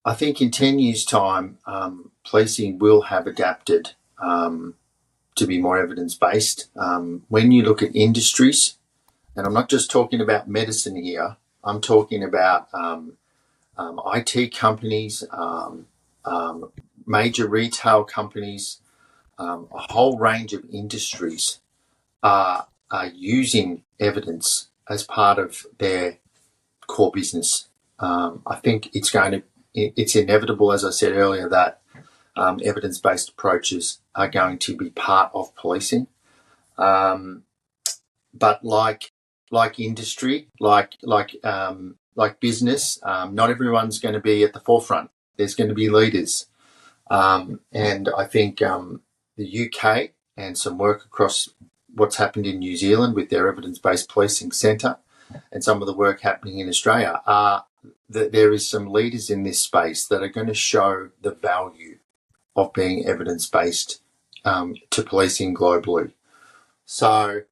I think in 10 years' time, policing will have adapted to be more evidence-based. When you look at industries, and I'm not just talking about medicine here, I'm talking about IT companies, major retail companies, a whole range of industries are using evidence as part of their core business. I think it's inevitable, as I said earlier, that evidence-based approaches are going to be part of policing. But like industry, like business, not everyone's going to be at the forefront. There's going to be leaders, and I think the UK and some work across what's happened in New Zealand with their evidence-based policing centre, and some of the work happening in Australia are that there is some leaders in this space that are going to show the value of being evidence-based to policing globally. So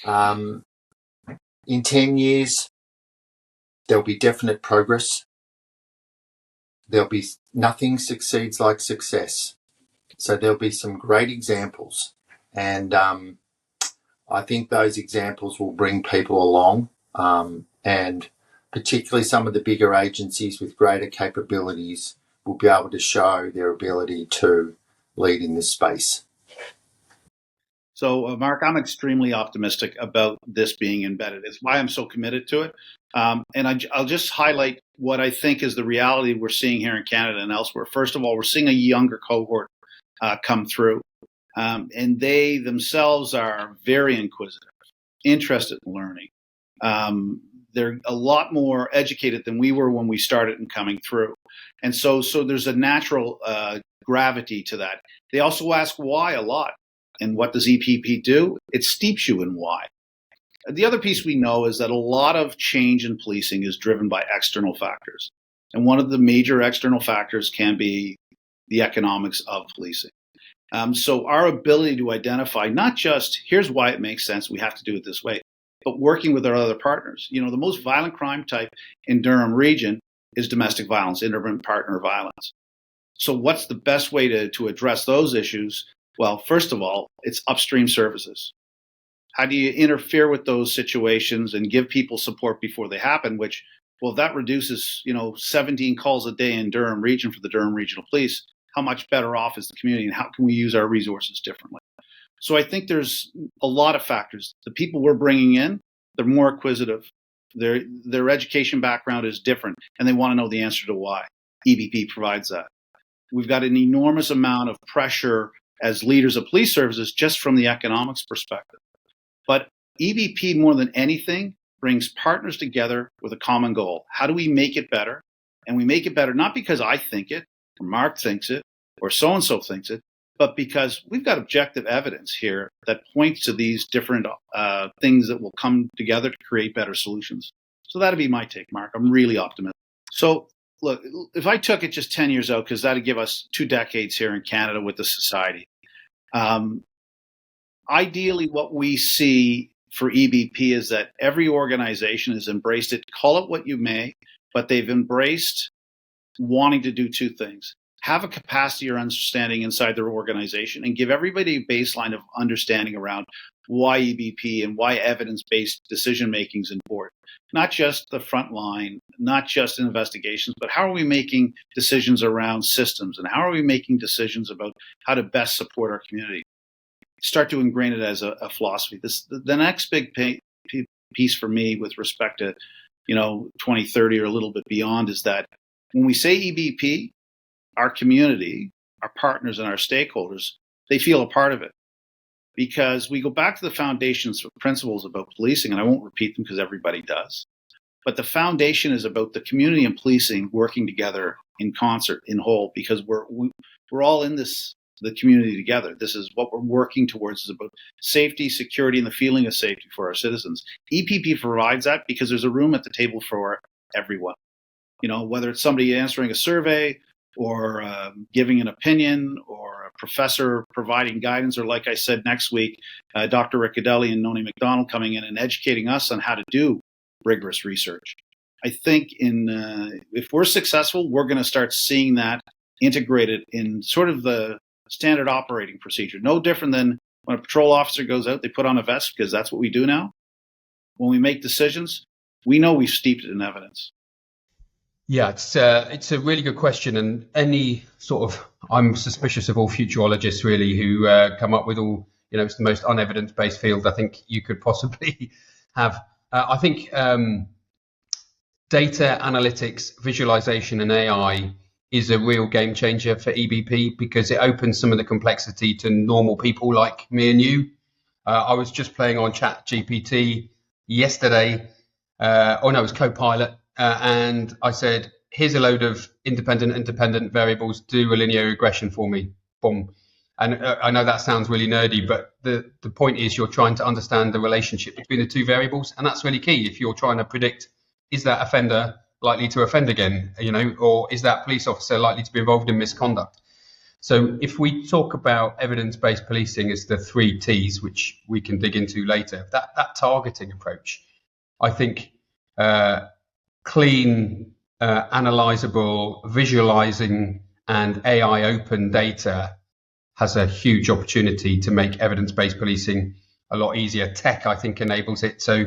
in 10 years, there'll be definite progress. There'll be nothing succeeds like success. So there'll be some great examples. And I think those examples will bring people along, and particularly some of the bigger agencies with greater capabilities will be able to show their ability to lead in this space. So, Mark, I'm extremely optimistic about this being embedded. It's why I'm so committed to it. And I'll just highlight what I think is the reality we're seeing here in Canada and elsewhere. First of all, we're seeing a younger cohort come through. And they themselves are very inquisitive, interested in learning. They're a lot more educated than we were when we started and coming through. And so there's a natural gravity to that. They also ask why a lot. And what does EPP do? It steeps you in why. The other piece we know is that a lot of change in policing is driven by external factors. And one of the major external factors can be the economics of policing. So our ability to identify not just here's why it makes sense, we have to do it this way, but working with our other partners. You know, the most violent crime type in Durham region is domestic violence, intimate partner violence. So what's the best way to address those issues? Well, first of all, it's upstream services. How do you interfere with those situations and give people support before they happen? Which, well, that reduces, 17 calls a day in Durham region for the Durham Regional Police. How much better off is the community, and how can we use our resources differently? So I think there's a lot of factors. The people we're bringing in, they're more acquisitive. Their education background is different, and they want to know the answer to why. EBP provides that. We've got an enormous amount of pressure as leaders of police services just from the economics perspective. But EBP, more than anything, brings partners together with a common goal. How do we make it better? And we make it better not because I think it, or Mark thinks it, or so-and-so thinks it, but because we've got objective evidence here that points to these different things that will come together to create better solutions. So that'd be my take, Mark. I'm really optimistic. So look, if I took it just 10 years out, because that'd give us 2 decades here in Canada with the society. Ideally, what we see for EBP is that every organization has embraced it. Call it what you may, but they've embraced wanting to do 2 things. Have a capacity or understanding inside their organization and give everybody a baseline of understanding around why EBP and why evidence-based decision-making is important. Not just the front line, not just in investigations, but how are we making decisions around systems and how are we making decisions about how to best support our community? Start to ingrain it as a philosophy. The next big piece for me with respect to 2030 or a little bit beyond is that when we say EBP, our community, our partners and our stakeholders, they feel a part of it. Because we go back to the foundations of principles about policing, and I won't repeat them because everybody does. But the foundation is about the community and policing working together in concert, in whole, because we're all in this, the community together. This is what we're working towards, is about safety, security, and the feeling of safety for our citizens. EPP provides that because there's a room at the table for everyone. Whether it's somebody answering a survey or giving an opinion or a professor providing guidance, or like I said, next week, Dr. Riccadelli and Noni McDonald coming in and educating us on how to do rigorous research. I think if we're successful, we're going to start seeing that integrated in sort of the standard operating procedure. No different than when a patrol officer goes out, they put on a vest because that's what we do now. When we make decisions, we know we've steeped it in evidence. Yeah, it's a really good question, and I'm suspicious of all futurologists really who come up with all, it's the most unevidence-based field I think you could possibly have. I think data analytics, visualization, and AI is a real game changer for EBP because it opens some of the complexity to normal people like me and you. I was just playing on Chat GPT yesterday. It was Copilot. And I said, here's a load of independent variables, do a linear regression for me. Boom. And I know that sounds really nerdy, but the point is you're trying to understand the relationship between the two variables. And that's really key if you're trying to predict, is that offender likely to offend again, or is that police officer likely to be involved in misconduct? So if we talk about evidence-based policing as the 3 T's, which we can dig into later, that targeting approach, I think clean, analyzable, visualizing, and AI open data has a huge opportunity to make evidence-based policing a lot easier. Tech, I think, enables it. So,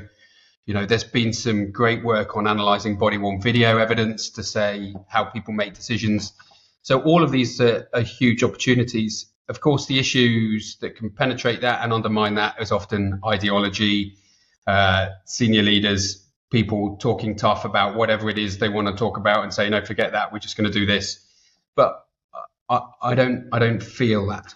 there's been some great work on analyzing body-worn video evidence to say how people make decisions. So all of these are huge opportunities. Of course, the issues that can penetrate that and undermine that is often ideology, senior leaders, people talking tough about whatever it is they want to talk about and say, no, forget that, we're just going to do this. But I don't feel that.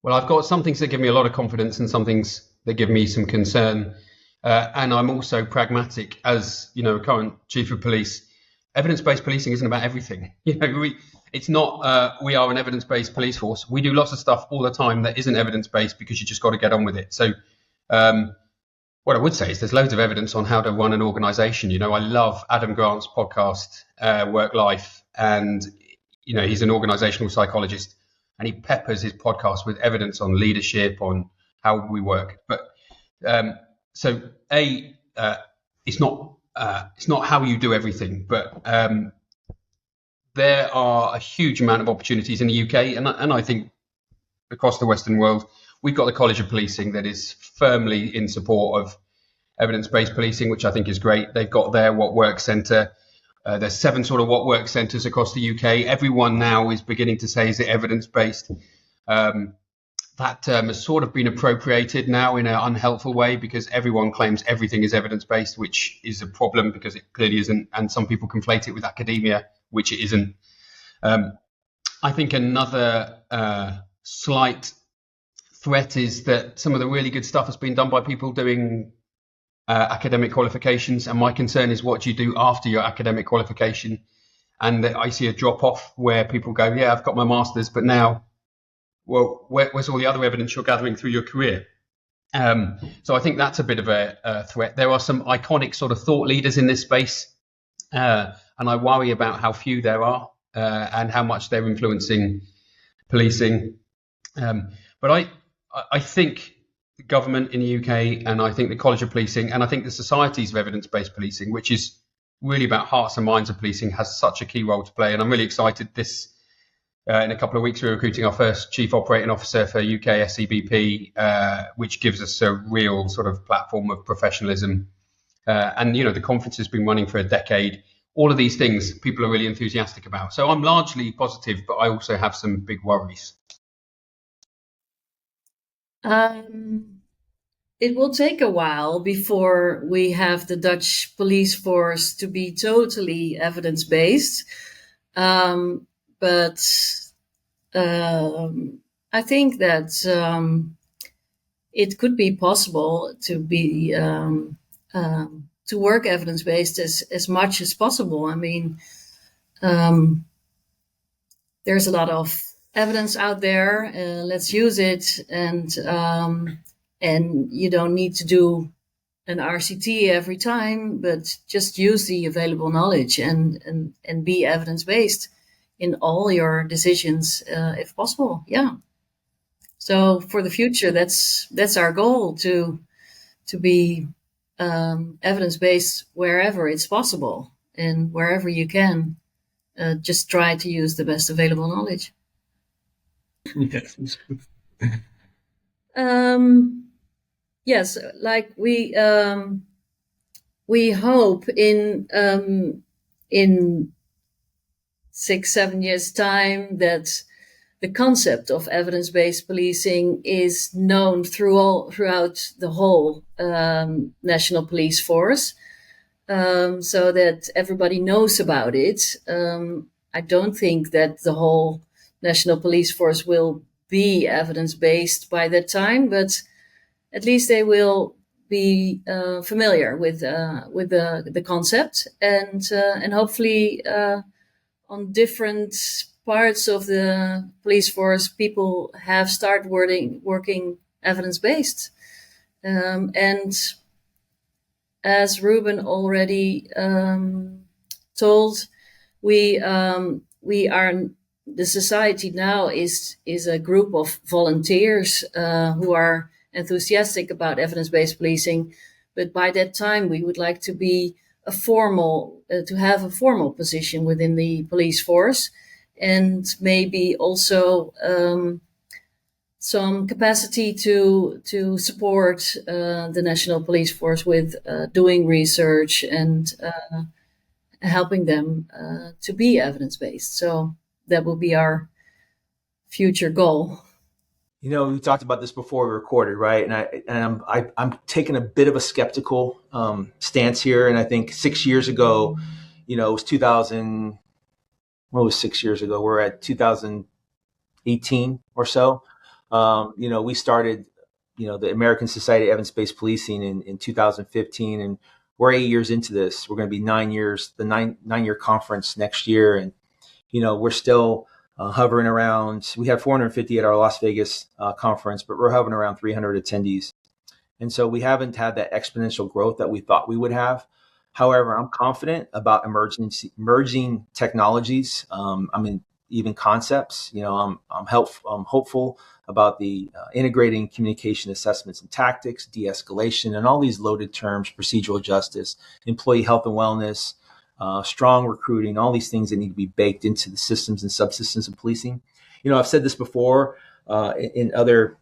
Well, I've got some things that give me a lot of confidence and some things that give me some concern. And I'm also pragmatic as, a current chief of police. Evidence-based policing isn't about everything. It's not, we are an evidence-based police force. We do lots of stuff all the time that isn't evidence-based because you just got to get on with it. So what I would say is there's loads of evidence on how to run an organization. I love Adam Grant's podcast, Work Life, and, he's an organizational psychologist. And he peppers his podcast with evidence on leadership, on how we work. But it's not how you do everything, but there are a huge amount of opportunities in the UK, and I think across the Western world. We've got the College of Policing that is firmly in support of evidence-based policing, which I think is great. They've got their What Works Centre. There's 7 sort of What Works centres across the UK. Everyone now is beginning to say, is it evidence-based? That term has sort of been appropriated now in an unhelpful way because everyone claims everything is evidence-based, which is a problem because it clearly isn't. And some people conflate it with academia, which it isn't. I think another slight threat is that some of the really good stuff has been done by people doing academic qualifications, and my concern is what do you do after your academic qualification? And I see a drop off where people go, yeah, I've got my master's, but now, well, where's all the other evidence you're gathering through your career? So I think that's a bit of a threat. There are some iconic sort of thought leaders in this space, and I worry about how few there are and how much they're influencing policing. But I think the government in the UK, and I think the College of Policing, and I think the Societies of Evidence-Based Policing, which is really about hearts and minds of policing, has such a key role to play. And I'm really excited this, in a couple of weeks, we're recruiting our first Chief Operating Officer for UK SCBP, which gives us a real sort of platform of professionalism. And, the conference has been running for a decade. All of these things people are really enthusiastic about. So I'm largely positive, but I also have some big worries. It will take a while before we have the Dutch police force to be totally evidence-based. But I think that it could be possible to be to work evidence-based as much as possible. I mean, there's a lot of evidence out there. Let's use it, and you don't need to do an RCT every time, but just use the available knowledge and be evidence-based. in all your decisions, if possible. Yeah. So for the future, that's our goal, to be evidence based wherever it's possible and wherever you can. Just try to use the best available knowledge. Yes. Yes, like we hope in 6-7 years time that the concept of evidence-based policing is known throughout the whole national police force, so that everybody knows about it. I don't think that the whole national police force will be evidence-based by that time, but at least they will be familiar with the concept, and hopefully on different parts of the police force, people have started working evidence-based. And as Ruben already told, we are, the society now is a group of volunteers who are enthusiastic about evidence-based policing. But by that time, we would like to be to have a formal position within the police force, and maybe also some capacity to support the national police force with doing research and helping them to be evidence-based. So that will be our future goal. We talked about this before we recorded, right? And I'm taking a bit of a skeptical stance here. And I think 6 years ago, it was 2000. What was 6 years ago? We're at 2018 or so. We started, the American Society of Evidence-Based Policing in 2015, and we're 8 years into this. We're going to be 9 years, the nine-year conference next year, and we're still hovering around. We had 450 at our Las Vegas conference, but we're hovering around 300 attendees, and so we haven't had that exponential growth that we thought we would have. However, I'm confident about emerging technologies. Even concepts. I'm hopeful about the integrating communication assessments and tactics, de-escalation, and all these loaded terms: procedural justice, employee health and wellness, strong recruiting, all these things that need to be baked into the systems and subsystems of policing. I've said this before in other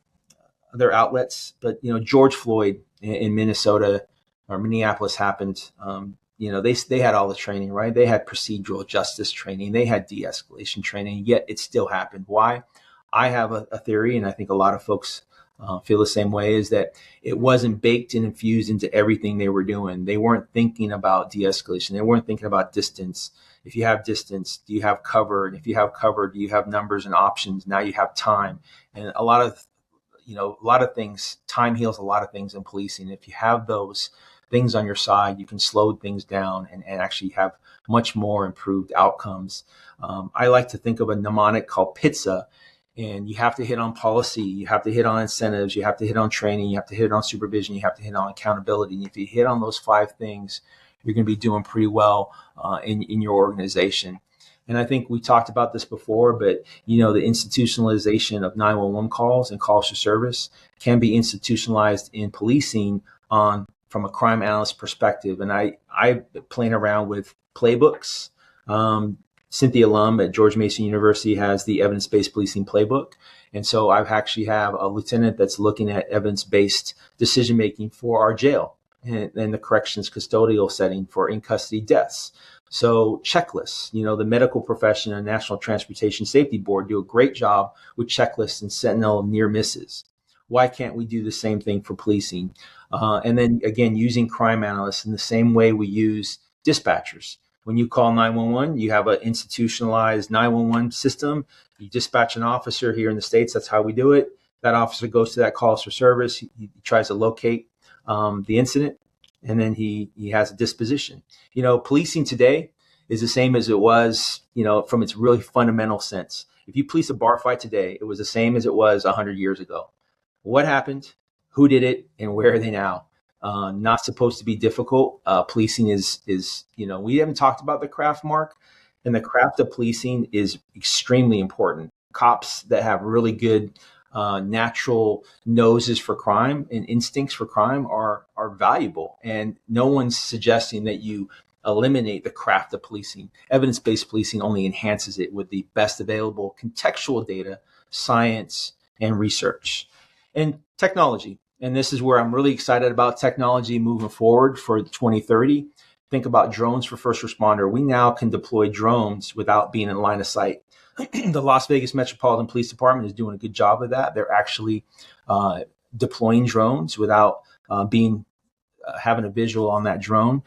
outlets, but George Floyd in Minnesota or Minneapolis happened. They had all the training, right? They had procedural justice training, they had de-escalation training, yet it still happened. Why? I have a theory, and I think a lot of folks feel the same way, is that it wasn't baked and infused into everything they were doing. They weren't thinking about de-escalation. They weren't thinking about distance. If you have distance, do you have cover? And if you have cover, do you have numbers and options? Now you have time. And a lot of things, time heals a lot of things in policing. If you have those things on your side, you can slow things down and actually have much more improved outcomes. I like to think of a mnemonic called PITSA, and you have to hit on policy, you have to hit on incentives, you have to hit on training, you have to hit on supervision, you have to hit on accountability. And if you hit on those 5 things, you're going to be doing pretty well in your organization. And I think we talked about this before, but the institutionalization of 911 calls and calls for service can be institutionalized in policing from a crime analyst perspective. And I've playing around with playbooks. Cynthia Lum at George Mason University has the evidence-based policing playbook. And so I actually have a lieutenant that's looking at evidence-based decision-making for our jail and the corrections custodial setting for in-custody deaths. So checklists, the medical profession and National Transportation Safety Board do a great job with checklists and sentinel near misses. Why can't we do the same thing for policing? And then again, using crime analysts in the same way we use dispatchers. When you call 911, you have an institutionalized 911 system. You dispatch an officer here in the States. That's how we do it. That officer goes to that calls for service. He tries to locate the incident, and then he has a disposition. Policing today is the same as it was, from its really fundamental sense. If you police a bar fight today, it was the same as it was 100 years ago. What happened? Who did it? And where are they now? Not supposed to be difficult. Policing is we haven't talked about the craft, Mark, And the craft of policing is extremely important. Cops that have really good natural noses for crime and instincts for crime are valuable. And no one's suggesting that you eliminate the craft of policing. Evidence-based policing only enhances it with the best available contextual data, science, and research. And technology. And this is where I'm really excited about technology moving forward for 2030. Think about drones for first responder. We now can deploy drones without being in line of sight. The Las Vegas Metropolitan Police Department is doing a good job of that. They're actually deploying drones without having a visual on that drone.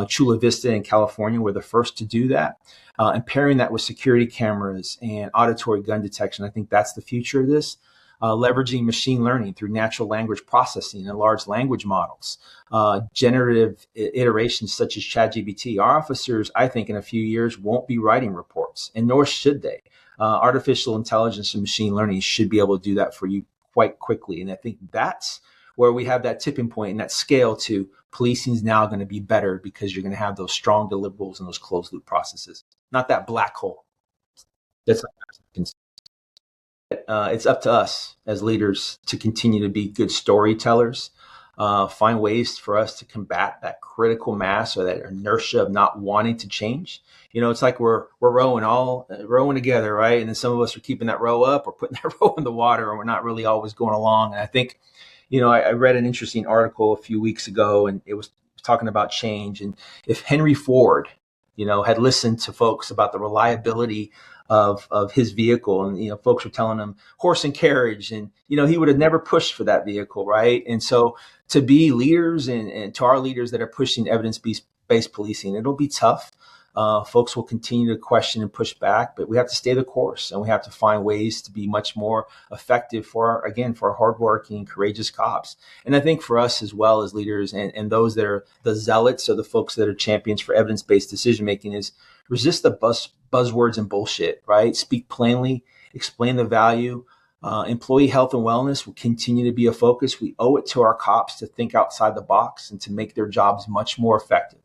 Chula Vista in California were the first to do that. And pairing that with security cameras and auditory gun detection, I think that's the future of this. Leveraging machine learning through natural language processing and large language models, generative iterations such as ChatGPT. Our officers, I think, in a few years won't be writing reports, and nor should they. Artificial intelligence and machine learning should be able to do that for you quite quickly. And I think that's where we have that tipping point and that scale to policing is now going to be better because you're going to have those strong deliverables and those closed loop processes, not that black hole. That's it's up to us as leaders to continue to be good storytellers, find ways for us to combat that critical mass or that inertia of not wanting to change. You know, it's like we're rowing together, right? And then some of us are keeping that row up or putting that row in the water, and we're not really always going along. And I think, you know, I read an interesting article a few weeks ago, and it was talking about change. And if Henry Ford, you know, had listened to folks about the reliability of his vehicle, and, you know, folks were telling him horse and carriage, and, you know, he would have never pushed for that vehicle, right? And so to be leaders and to our leaders that are pushing evidence-based policing, it'll be tough. Folks will continue to question and push back, but we have to stay the course, and we have to find ways to be much more effective for our hardworking, courageous cops. And I think for us as well as leaders and those that are the zealots or the folks that are champions for evidence-based decision-making is resist the buzzwords and bullshit, right? Speak plainly, explain the value. Employee health and wellness will continue to be a focus. We owe it to our cops to think outside the box and to make their jobs much more effective.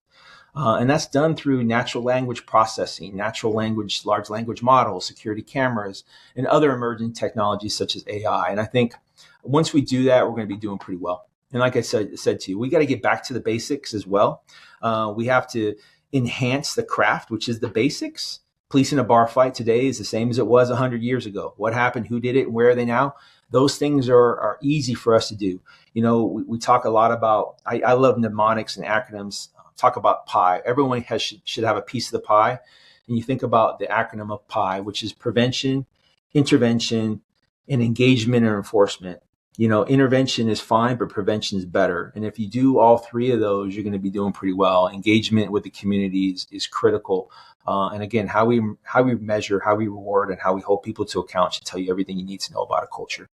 And that's done through natural language processing, natural language, large language models, security cameras, and other emerging technologies such as AI. And I think once we do that, we're going to be doing pretty well. And like I said to you, we got to get back to the basics as well. We have to enhance the craft, which is the basics. Policing a bar fight today is the same as it was 100 years ago. What happened? Who did it? And where are they now? Those things are easy for us to do. You know, we talk a lot about, I love mnemonics and acronyms. Talk about pie. Everyone should have a piece of the pie. And you think about the acronym of PIE, which is prevention, intervention, and engagement or enforcement. You know, intervention is fine, but prevention is better. And if you do all three of those, you're going to be doing pretty well. Engagement with the community is critical. And again, how we measure, how we reward, and how we hold people to account should tell you everything you need to know about a culture.